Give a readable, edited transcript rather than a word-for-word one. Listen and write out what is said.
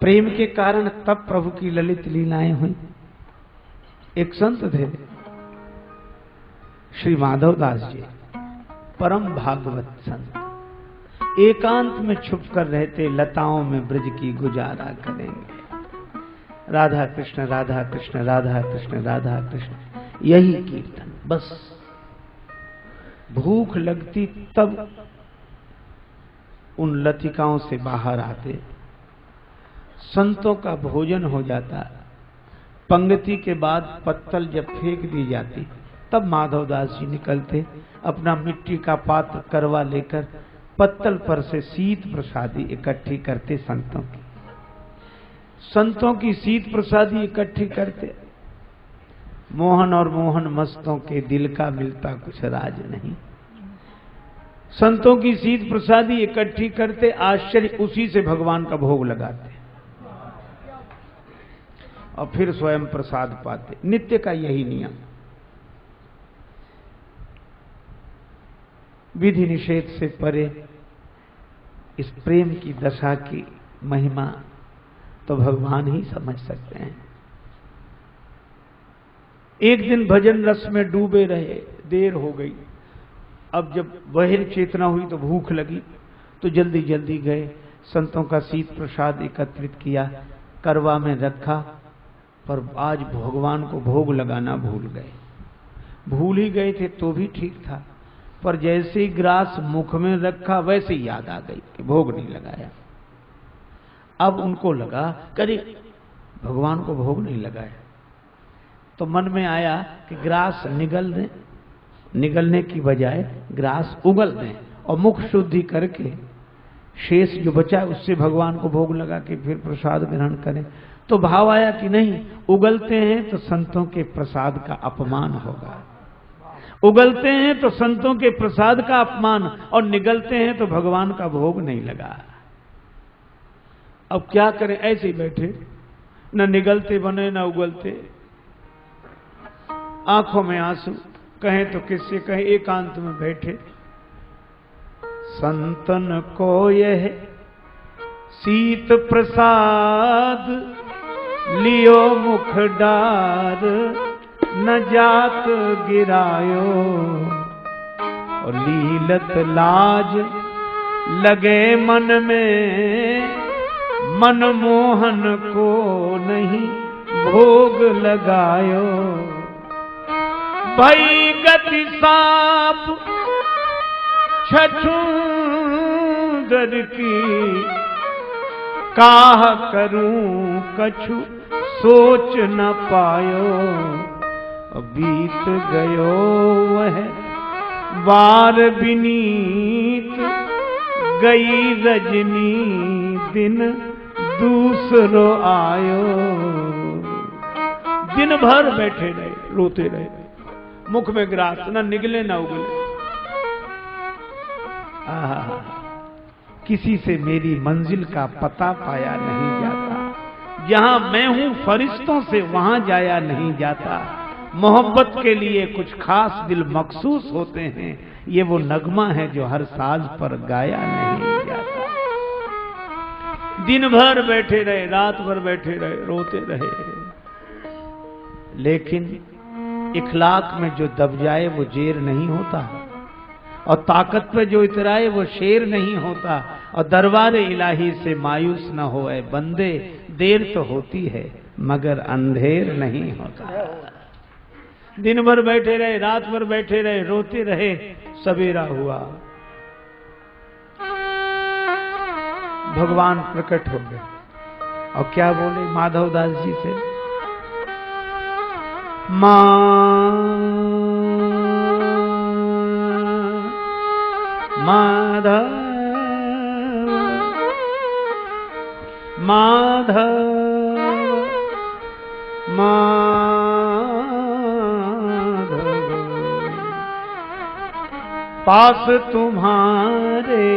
प्रेम के कारण तब प्रभु की ललित लीलाएं हुई। एक संत थे श्री माधव दास जी, परम भागवत संत, एकांत में छुप कर रहते, लताओं में ब्रज की गुजारा करेंगे। राधा कृष्ण राधा कृष्ण राधा कृष्ण राधा कृष्ण, यही कीर्तन बस। भूख लगती तब उन लतिकाओं से बाहर आते, संतों का भोजन हो जाता, पंक्ति के बाद पत्तल जब फेंक दी जाती तब माधवदास जी निकलते, अपना मिट्टी का पात्र करवा लेकर पत्तल पर से शीत प्रसादी इकट्ठी करते। संतों की शीत प्रसादी इकट्ठी करते। मोहन और मोहन मस्तों के दिल का मिलता कुछ राज नहीं। संतों की शीत प्रसादी इकट्ठी करते, आश्चर्य, उसी से भगवान का भोग लगाते और फिर स्वयं प्रसाद पाते। नित्य का यही नियम। विधि निषेध से परे इस प्रेम की दशा की महिमा तो भगवान ही समझ सकते हैं। एक दिन भजन रस में डूबे रहे, देर हो गई। अब जब बहिर चेतना हुई तो भूख लगी, तो जल्दी जल्दी गए, संतों का शीत प्रसाद एकत्रित किया, करवा में रखा, पर आज भगवान को भोग लगाना भूल गए। भूल ही गए थे तो भी ठीक था, पर जैसे ही ग्रास मुख में रखा वैसे ही याद आ गई कि भोग नहीं लगाया। अब उनको लगा कभी भगवान को भोग नहीं लगाया, तो मन में आया कि ग्रास निगल दें, निगलने की बजाय ग्रास उगल दें और मुख शुद्धि करके शेष जो बचा उससे भगवान को भोग लगा के फिर प्रसाद ग्रहण करें। तो भाव आया कि नहीं, उगलते हैं तो संतों के प्रसाद का अपमान होगा, उगलते हैं तो संतों के प्रसाद का अपमान, और निगलते हैं तो भगवान का भोग नहीं लगा। अब क्या करें, ऐसे ही बैठे, न निगलते बने न उगलते, आंखों में आंसू, कहें तो किससे कहें, एकांत में बैठे। संतन को यह शीत प्रसाद लियो मुख डार, न जात गिरायो, और लीलत लाज लगे मन में, मन मोहन को नहीं भोग लगायो। भई गति साप छछूंदर की, काह करूं कछु सोच न पायो। बीत गयो वह बार बिनीत, गई रजनी दिन दूसरो आयो। दिन भर बैठे रहे, रोते रहे, मुख में ग्रास, न निगले न उगले। किसी से मेरी मंजिल का पता पाया नहीं जाता, जहां मैं हूं फरिश्तों से वहां जाया नहीं जाता। मोहब्बत के लिए कुछ खास दिल मखसूस होते हैं, ये वो नगमा है जो हर साज पर गाया नहीं जाता। दिन भर बैठे रहे, रात भर बैठे रहे, रोते रहे, लेकिन इखलाक में जो दब जाए वो जेर नहीं होता, और ताकत पे जो इतराए वो शेर नहीं होता। और दरबार इलाही से मायूस न होए बंदे, देर तो होती है मगर अंधेर नहीं होता। दिन भर बैठे रहे, रात भर बैठे रहे, रोते रहे, सवेरा हुआ, भगवान प्रकट हो गए और क्या बोले माधवदास जी से, माधव माधव माधव, पास तुम्हारे